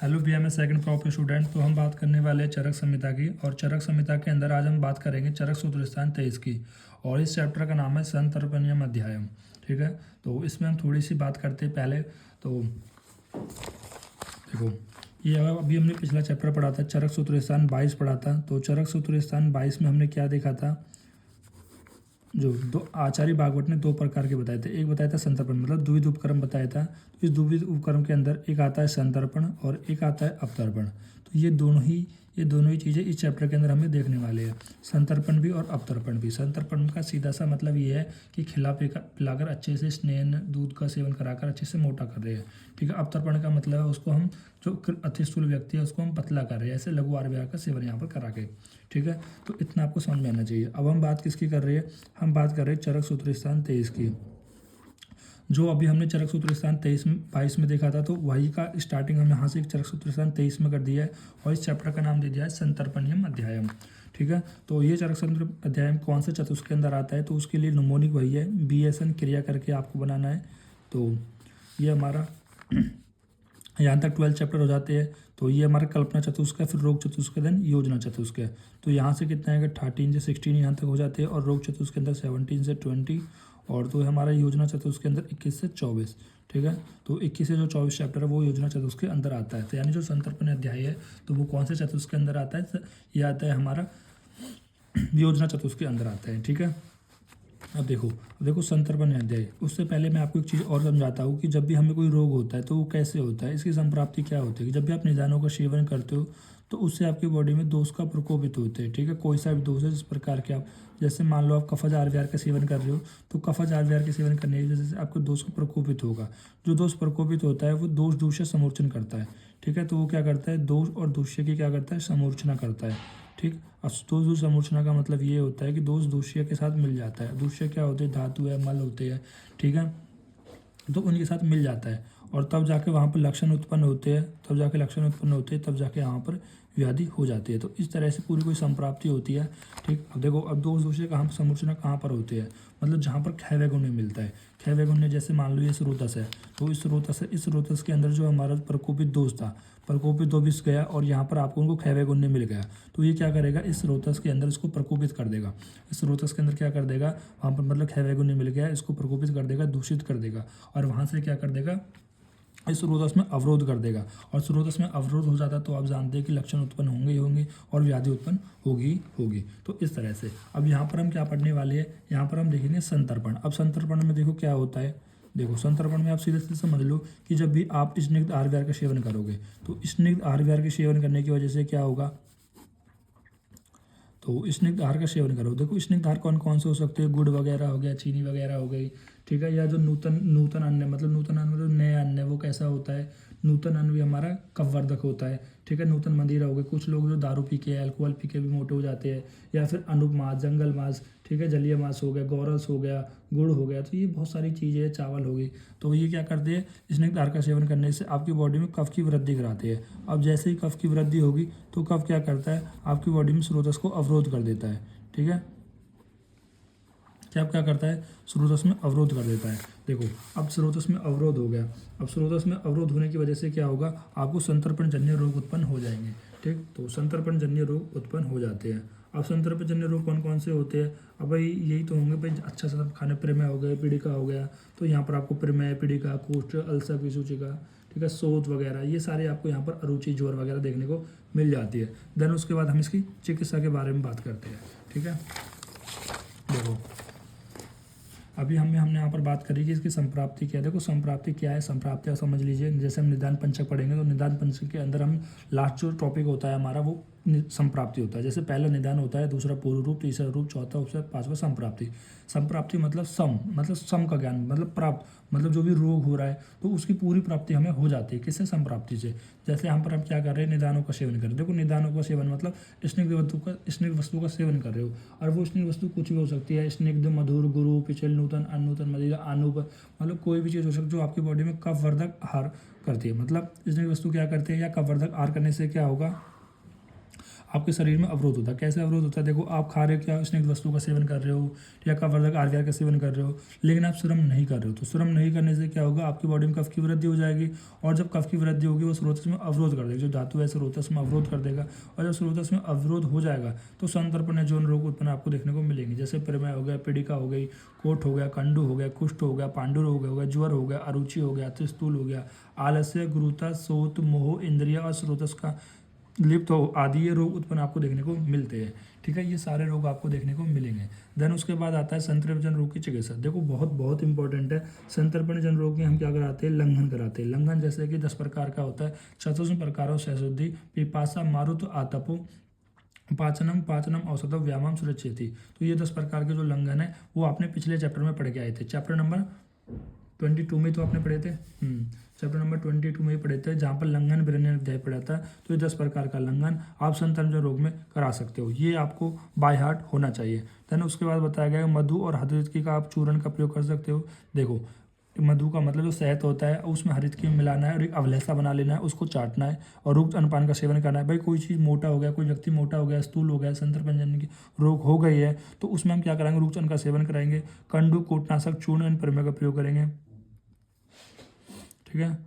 Hello भैया, मैं second proper student. तो हम बात करने वाले हैं चरक संहिता की। और चरक संहिता के अंदर आज हम बात करेंगे चरक सूत्र स्थान 23 की। और इस चैप्टर का नाम है संतर्पणीयम अध्यायम। ठीक है, तो इसमें हम थोड़ी सी बात करते हैं पहले। तो देखो, ये अभी हमने पिछला चैप्टर पढ़ा था, चरक सूत्र स्थान 22 पढ़ा था। तो चरक सूत्र स्थान 22 में हमने क्या देखा था, जो दो आचार्य भागवत ने दो प्रकार के बताए थे। एक बताया था संतर्पण, मतलब द्विविध उपक्रम बताया था। तो इस द्विविध उपक्रम के अंदर एक आता है संतर्पण और एक आता है अवतर्पण। तो ये दोनों ही चीज़ें इस चैप्टर के अंदर हमें देखने वाले हैं, संतर्पण भी और अवतर्पण भी। संतर्पण का सीधा सा मतलब ये है कि पिलाकर अच्छे से स्नेह दूध का सेवन कराकर अच्छे से मोटा कर रहे हैं। ठीक है, अवतर्पण का मतलब है उसको हम जो अति स्थूल व्यक्ति है उसको हम पतला कर रहे हैं, ऐसे लघु आहार विहार का सेवन यहाँ पर करा के। ठीक है, तो इतना आपको समझ में आना चाहिए। अब हम बात किसकी कर रहे हैं, हम बात कर रहे हैं चरक सूत्र स्थान 23 की। जो अभी हमने चरक सूत्र स्थान 22 में देखा था, तो वही का स्टार्टिंग हम यहाँ से चरक सूत्र स्थान 23 में कर दिया है। और इस चैप्टर का नाम दे दिया है संतर्पणीयम अध्यायम। ठीक है, तो ये चरक सूत्र अध्याय कौन से चतुष्क के अंदर आता है, तो उसके लिए निमोनिक वही है, BSN क्रिया करके आपको बनाना है। तो ये हमारा यहाँ तक 12 चैप्टर हो जाते हैं। तो ये हमारा कल्पना चतुष्क है, फिर रोग चतुष्क, देन योजना चतुष्क है। तो यहाँ से कितना है, 13 से 16 यहाँ तक हो जाते हैं। और रोग चतुष्क के अंदर 17 से 20। और तो हमारा योजना चतुष्क के अंदर 21 से 24। ठीक है, तो 21 से जो 24 चैप्टर है वो योजना चतुष्क के अंदर आता है। तो यानी जो संतर्पण अध्याय है तो वो कौन से चतुष्क के अंदर आता है, ये आता है हमारा योजना चतुष्क के अंदर आता है। ठीक है, अब देखो संतर्पण अध्याय। उससे पहले मैं आपको एक चीज़ और समझाता हूँ कि जब भी हमें कोई रोग होता है तो वो कैसे होता है, इसकी संप्राप्ति क्या होती है। कि जब भी आप निदानों का सेवन करते हो तो उससे आपकी बॉडी में दोष का प्रकोपित होते हैं। ठीक है, कोई सा भी दोष है जिस प्रकार के आप, जैसे मान लो आप कफज आहार का सेवन कर रहे हो, तो कफज आहार के सेवन करने की वजह से आपको दोष का प्रकोपित होगा। जो दोष प्रकोपित होता है वो दोष दूष्य समूर्चन करता है। ठीक है, तो वो क्या करता है, दोष और दूष्य की क्या करता है, समूर्चना करता है। ठीक, अब दोष समूर्चना का मतलब ये होता है कि दोष दूष्य के साथ मिल जाता है। दूष्य क्या होते हैं, धातु है, मल होते हैं। ठीक है, तो उनके साथ मिल जाता है और तब जाके वहाँ पर लक्षण उत्पन्न होते हैं, तब जाके यहाँ पर व्याधि हो जाती है। तो इस तरह से पूरी कोई संप्राप्ति होती है। ठीक, अब देखो, अब दोष दूसरे कहाँ पर समूर्चना कहाँ पर होती है, मतलब जहाँ पर क्षय गुण्य मिलता है। क्षय गुण्य जैसे मान लो ये स्रोतस है, तो इस स्रोतस के अंदर जो हमारा प्रकोपित दोष था, प्रकोपित दो विष गया और यहाँ पर आपको उनको क्षय गुण्य मिल गया। तो ये क्या करेगा, इस स्रोतस के अंदर इसको प्रकोपित कर देगा। इस स्रोतस के अंदर क्या कर देगा, वहाँ पर मतलब क्षय गुण्य मिल गया, इसको प्रकोपित कर देगा, दूषित कर देगा। और वहाँ से क्या कर देगा, इस स्रोतस में अवरोध कर देगा। और स्रोतस में अवरोध हो जाता है तो आप जानते हैं कि लक्षण उत्पन्न होंगे ही होंगे और व्याधि उत्पन्न होगी। तो इस तरह से अब यहाँ पर हम क्या पढ़ने वाले हैं, यहाँ पर हम देखेंगे संतर्पण। अब संतर्पण में देखो क्या होता है, देखो संतर्पण में आप सीधे सीधे समझ लो कि जब भी आप स्निग्ध आहार विहार का सेवन करोगे तो स्निग्ध आहार विहार के सेवन करने की वजह से क्या होगा, तो स्निग्ध आहार का सेवन करो। देखो स्निग्ध आहार कौन कौन से हो सकते हैं, गुड़ वगैरह हो गया, चीनी वगैरह हो गई। ठीक है, या जो नूतन अन्न मतलब नए अन्न है, वो कैसा होता है, नूतन अन्न भी हमारा कफवर्धक होता है। ठीक है, नूतन मदिरा हो गई। कुछ लोग जो दारू पी के, अल्कोहल पी के भी मोटे हो जाते हैं। या फिर अनूप मांस, जंगल मांस, ठीक है, जलीय मांस हो गया, गौरस हो गया, गुड़ हो गया। तो ये बहुत सारी चीज़ें हैं, चावल हो गई। तो ये क्या करते हैं, स्निग्ध आहार का सेवन करने से आपकी बॉडी में कफ की वृद्धि कराते हैं। अब जैसे ही कफ की वृद्धि होगी तो कफ क्या करता है, आपकी बॉडी में स्रोतस को अवरोध कर देता है। ठीक है, क्या करता है, स्रोतस में अवरोध कर देता है। देखो अब स्रोतस में अवरोध हो गया। अब स्रोतस में अवरोध होने की वजह से क्या होगा, आपको संतर्पण जन्य रोग उत्पन्न हो जाएंगे। ठीक, तो संतर्पण जन्य रोग उत्पन्न हो जाते हैं। अब संतर्पण जन्य रोग कौन कौन से होते हैं, अब भाई यही तो होंगे भाई, अच्छा सा खाने, प्रमेय हो गए, पीड़िका हो गया। तो यहाँ पर आपको प्रमेय, पीड़िका, कुष्ठ, अल्सर, विसूचिका, ठीक है, शोथ वगैरह, ये सारे आपको यहाँ पर अरुचि, ज्वर वगैरह देखने को मिल जाती है। देन उसके बाद हम इसकी चिकित्सा के बारे में बात करते हैं। ठीक है, देखो अभी हमने यहाँ पर बात करी कि इसकी संप्राप्ति क्या है। देखो संप्राप्ति क्या है, संप्राप्ति आप समझ लीजिए, जैसे हम निदान पंचक पढ़ेंगे तो निदान पंचक के अंदर हम लास्ट जो टॉपिक होता है हमारा वो संप्राप्ति होता है। जैसे पहला निदान होता है, दूसरा पूर्व रूप, तीसरा रूप, चौथा उपसर्ग, पांचवा संप्राप्ति। संप्राप्ति मतलब सम का ज्ञान, मतलब प्राप्त, मतलब जो भी रोग हो रहा है तो उसकी पूरी प्राप्ति हमें हो जाती है। किससे, संप्राप्ति से। जैसे यहाँ पर हम क्या कर रहे हैं, निदानों का सेवन कर रहे हैं। देखो निदानों का सेवन मतलब स्निग्ध वस्तु का सेवन कर रहे हो। और वो स्निग्ध वस्तु कुछ भी हो सकती है, स्निग्ध, मधुर, गुरु, पिछल, नूतन, अनूतन, मदिरा, अनूप, मतलब कोई भी चीज़ हो सकती है जो आपकी बॉडी में कफवर्धक आहार करती है। मतलब स्निग्ध वस्तु क्या करती है, या कफवर्धक आहार करने से क्या होगा, आपके शरीर में अवरोध होता है। कैसे अवरोध होता है? देखो, आप खा रहे हो, क्या स्नैक्स वस्तु का सेवन कर रहे हो या कफवर्धक आहार का सेवन कर रहे हो, लेकिन आप श्रम नहीं कर रहे हो, तो श्रम नहीं करने से क्या होगा, आपकी बॉडी में कफ की वृद्धि हो जाएगी, और जब कफ की वृद्धि होगी वो स्रोतस में अवरोध कर देगा, जो धातु है स्रोतस में अवरोध कर देगा, और जब स्रोतस में अवरोध हो जाएगा तो संतर्पण जौन रोग उत्पन्न आपको देखने को मिलेंगे, जैसे प्रमेय हो गया, पीड़िका हो गई, कोट हो गया, कंडू हो गया, कुष्ठ हो गया, पांडु रोग हो गया, ज्वर हो गया, अरुचि हो गया, त्रिस्तूल हो गया, आलस्य, गुरुता, सोत, मोह, इंद्रिया और स्रोतस का लिप्त हो आदि ये रोग उत्पन्न आपको देखने को मिलते हैं। ठीक है, ये सारे रोग आपको देखने को मिलेंगे। देन उसके बाद आता है संतर्पण रोग की चिकित्सा। देखो, बहुत बहुत इंपॉर्टेंट है। संतर्पण जन रोग में हम क्या कराते हैं? लंघन कराते हैं। लंघन जैसे कि 10 प्रकार का होता है। चतुर्थ प्रकारों सहशुद्धि, पिपासा, मारुत, आतपो, पाचनम पाचनम औषधम व्यायाम सुरक्षित। तो ये 10 प्रकार के जो लंघन है वो आपने पिछले चैप्टर में पढ़ के आए थे। चैप्टर नंबर 22 में तो आपने पढ़े थे। चैप्टर नंबर 22 में ही पढ़े थे, जहाँ पर लंघन विरण्य अध्याय पढ़ा था। तो ये 10 प्रकार का लंघन आप संतर्पण रोग में करा सकते हो, ये आपको बाय हार्ट होना चाहिए। देन उसके बाद बताया गया मधु और हरितकी का आप चूर्ण का प्रयोग कर सकते हो। देखो, मधु का मतलब जो शहद होता है उसमें हरितकी मिलाना है और एक अवलेसा बना लेना है, उसको चाटना है और रुक्त अन्नपान का सेवन करना है। भाई, कोई चीज़ मोटा हो गया, कोई व्यक्ति मोटा हो गया, स्थूल हो गया, संतर्पण जन्य की रोग हो गई है, तो उसमें हम क्या कराएंगे? रुक्त अन्न का सेवन कराएंगे, कंडू, कीटनाशक चूर्ण, इन प्रमेय का प्रयोग करेंगे। ठीक है,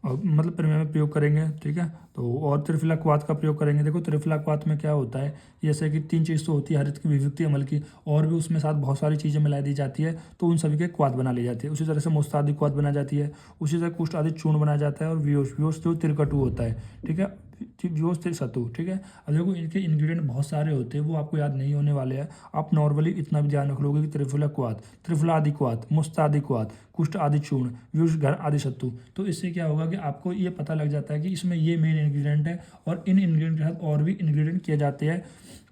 और मतलब प्रमेय में प्रयोग करेंगे। ठीक है, तो और त्रिफलाक्वाथ का प्रयोग करेंगे। देखो, त्रिफलाक्वाथ में क्या होता है, जैसे कि 3 चीज़ तो होती है हरित की विभक्ति अमल की, और भी उसमें साथ बहुत सारी चीज़ें मिला दी जाती है, तो उन सभी के क्वाथ बना ली जाती है। उसी तरह से मुस्तादी क्वाथ बना जाती है, उसी तरह कुष्ठ आदि चूर्ण बनाया जाता है, और व्योस जो त्रिकटु होता है। ठीक है, व्योस सत्तू। ठीक है, अब देखो, इनके इंग्रेडिएंट बहुत सारे होते हैं, वो आपको याद नहीं होने वाले हैं। आप नॉर्मली इतना भी ध्यान रख लोगे कि त्रिफलाक्वाथ, त्रिफलादि क्वाथ, मुस्तादी क्वाथ, कुष्ठ आदि चूर्ण, व्यूष घर आदि सत्तू, तो इससे क्या होगा कि आपको ये पता लग जाता है कि इसमें ये मेन इंग्रेडिएंट है, और इन इंग्रेडिएंट के साथ और भी इंग्रेडिएंट किए जाते हैं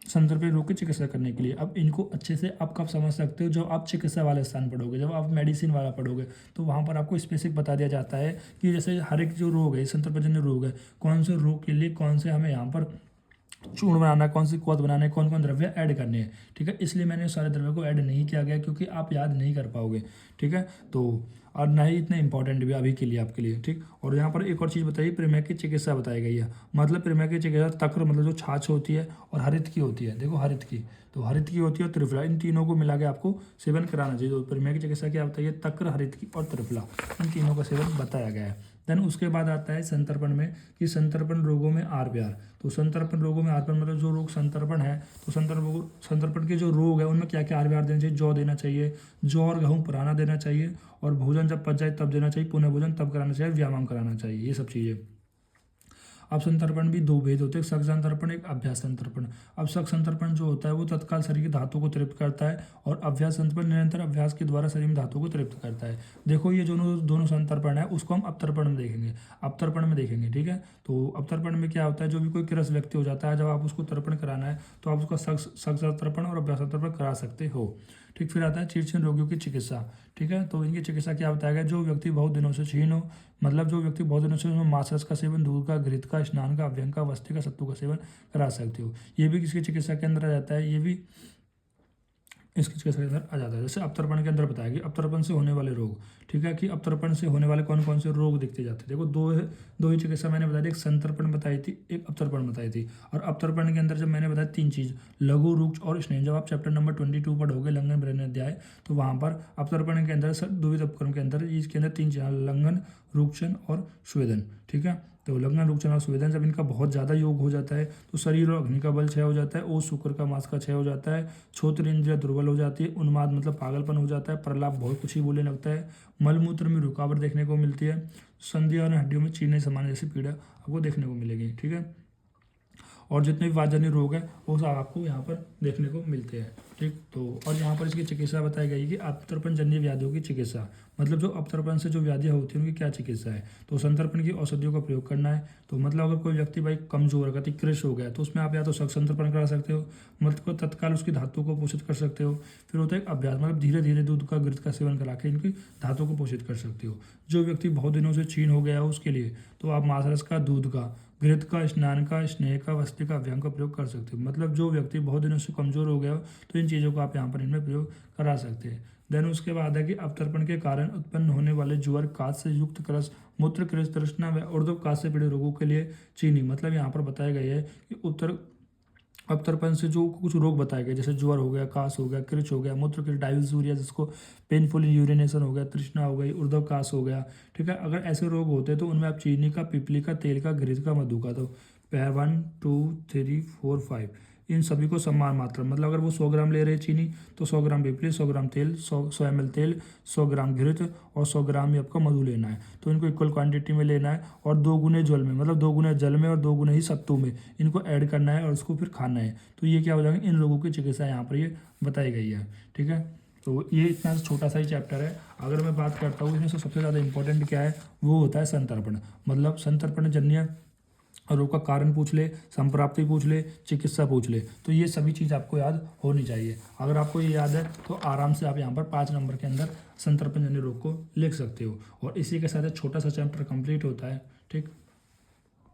संतर्पण रोग की चिकित्सा करने के लिए। अब इनको अच्छे से आप कब समझ सकते हो? जब आप चिकित्सा वाले स्थान पढ़ोगे, जब आप मेडिसिन वाला पढ़ोगे, तो वहाँ पर आपको स्पेसिफिक बता दिया जाता है कि जैसे हर एक जो रोग है, संतर्पण रोग है, कौन से रोग के लिए कौन से हमें यहाँ पर चूर्ण बनाना है, कौन सी क्वाथ बनाना है, कौन कौन द्रव्य ऐड करने हैं। ठीक है, इसलिए मैंने सारे द्रव्य को ऐड नहीं किया गया, क्योंकि आप याद नहीं कर पाओगे। ठीक है, तो और ना ही इतने इंपॉर्टेंट भी अभी के लिए आपके लिए। ठीक, और यहाँ पर एक और चीज़ बताइए, प्रमेय की चिकित्सा बताई गई है। मतलब प्रमेय की चिकित्सा तक्र मतलब जो छाछ होती है, और हरित की होती है। देखो, हरित की, तो हरित की होती है और त्रिफला, इन तीनों को मिला के आपको सेवन कराना चाहिए। तो प्रमेय की चिकित्सा क्या बताइए? तक्र, हरित की और त्रिफला, इन तीनों का सेवन बताया गया है। देन उसके बाद आता है संतर्पण में कि संतर्पण रोगों में आर प्यार। तो संतर्पण रोगों में आर प्यार मतलब जो रोग संतर्पण है, तो संतर्पण के जो रोग है उनमें क्या क्या आर प्यार देना चाहिए? जौ देना चाहिए, जौ और गेहूँ पुराना देना चाहिए, और भोजन जब पच जाए तब देना चाहिए, पुनः भोजन तब कराना चाहिए, व्यायाम कराना चाहिए, ये सब चीज़ें। अब संतर्पण भी 2 भेद होते हैं, सक संतर्पण, एक अभ्यास संतर्पण। अब सक संतर्पण जो होता है वो तत्काल शरीर की धातु को तृप्त करता है, और अभ्यास संतर्पण निरंतर अभ्यास के द्वारा शरीर में धातु को तृप्त करता है। देखो, ये दोनों संतर्पण है, उसको हम अवतर्पण में देखेंगे, अवतर्पण में देखेंगे। ठीक है, तो अवतर्पण में क्या होता है, जो भी कोई कृस व्यक्ति हो जाता है, जब आप उसको तर्पण कराना है तो आप उसका सक संतर्पण और अभ्यास संतर्पण करा सकते हो। ठीक, फिर आता है क्षीण रोगियों की चिकित्सा। ठीक है, तो इनकी चिकित्सा क्या बताया गया? जो व्यक्ति बहुत दिनों से क्षीण हो, मतलब जो व्यक्ति बहुत दिनों से उसमें मांस रस का सेवन, दूध का, घृत का, स्नान का, अभ्यंग का, वस्त्र का, सत्तू का सेवन करा सकते हो। ये भी किसकी चिकित्सा के अंदर आ जाता है? ये भी इसकी चिकित्सा के अंदर आ जाता है। जैसे अवतर्पण के अंदर बताया कि अवतर्पण से होने वाले रोग। ठीक है, कि अवतर्पण से होने वाले कौन कौन से रोग दिखते जाते हैं। देखो, दो ही चिकित्सा मैंने बताई थी, एक संतर्पण बताई थी, एक अवतर्पण बताई थी। और अवतर्पण के अंदर जब मैंने बताया 3 चीज़, लघु, रुक्ष और स्नेह, जब आप चैप्टर नंबर 22 पढ़ोगे लंघन विरण्य अध्याय, तो वहाँ पर अवतर्पण के अंदर द्विविध उपक्रम के अंदर इसके अंदर 3 चीज़, लंघन, रुक्षण और स्वेदन। ठीक है, तो लंघन, रुक्षण और स्वेदन जब इनका बहुत ज़्यादा योग हो जाता है तो शरीर और अग्नि का बल क्षय हो जाता है, और शुक्र का मांस का क्षय हो जाता है, श्रोत्र इंद्रिय दुर्बल हो जाती है, उन्माद मतलब पागलपन हो जाता है, प्रलाप बहुत कुछ ही बोलने लगता है, मलमूत्र में रुकावट देखने को मिलती है, संधियों और हड्डियों में चीरने समान जैसी पीड़ा आपको देखने को मिलेगी। ठीक है, और जितने भी वातजन्य रोग है वो सब आपको यहाँ पर देखने को मिलते हैं। ठीक, तो और यहाँ पर इसकी चिकित्सा बताई गई कि अवतर्पण जन्य व्याधियों की चिकित्सा, मतलब जो अवतर्पण से जो व्याधियाँ होती हैं उनकी क्या चिकित्सा है। तो संतर्पण की औषधियों का प्रयोग करना है। तो मतलब अगर कोई व्यक्ति भाई कमजोर है, कृष हो गया, तो उसमें आप या तो सक संतर्पण करा सकते हो, मतलब तत्काल उसकी धातु को पोषित कर सकते हो। फिर होता है अभ्यास, मतलब धीरे धीरे दूध का, घृत का सेवन करा के इनकी धातु को पोषित कर सकते हो। जो व्यक्ति बहुत दिनों से क्षीण हो गया हो उसके लिए तो आप मांसरस का, दूध का, घृत का, स्नान का, स्नेह का, वस्त्र का, अभ्यंग का प्रयोग कर सकते हो। मतलब जो व्यक्ति बहुत दिनों से कमजोर हो गया हो तो इन चीज़ों को आप यहाँ पर इनमें प्रयोग करा सकते हैं। देन उसके बाद है कि अवतर्पण के कारण उत्पन्न होने वाले ज्वर, काश से युक्त क्रस, मूत्र कृष, तृष्णा व ऊर्ध्व काश से पीड़ित रोगों के लिए चीनी, मतलब यहाँ पर बताया गया है कि अवतर्पण से जो कुछ रोग बताए गए, जैसे ज्वर हो गया, कास हो गया, क्रिच हो गया, मूत्र की डायरिया जिसको पेनफुल यूरिनेशन हो गया, तृष्णा हो गई, ऊर्ध्व कास हो गया, ठीक है। अगर ऐसे रोग होते हैं तो उनमें आप चीनी का, पिपली का, तेल का, घृत का, मधु का, तो 1 2 3 4 5 इन सभी को समान मात्रा, मतलब अगर वो 100 ग्राम ले रहे चीनी तो 100 ग्राम पिपली, 100 ग्राम तेल, 100 ml तेल, 100 ग्राम घृत और 100 ग्राम ही आपका मधु लेना है। तो इनको इक्वल क्वांटिटी में लेना है और 2 गुने जल में, मतलब 2 गुने जल में और 2 गुने ही सत्तू में इनको ऐड करना है और उसको फिर खाना है। तो ये क्या हो जाएगा, इन रोगों की चिकित्सा यहाँ पर ये बताई गई है, ठीक है। तो ये इतना छोटा सा ही चैप्टर है। अगर मैं बात करता हूँ इसमें से सबसे ज़्यादा इंपॉर्टेंट क्या है, वो होता है संतर्पण, मतलब संतर्पण जन्य रोग का कारण पूछ ले, संप्राप्ति पूछ ले, चिकित्सा पूछ ले, तो ये सभी चीज़ आपको याद होनी चाहिए। अगर आपको ये याद है तो आराम से आप यहाँ पर 5 नंबर के अंदर संतर्पण जन्य रोग को लिख सकते हो। और इसी के साथ एक छोटा सा चैप्टर कंप्लीट होता है, ठीक।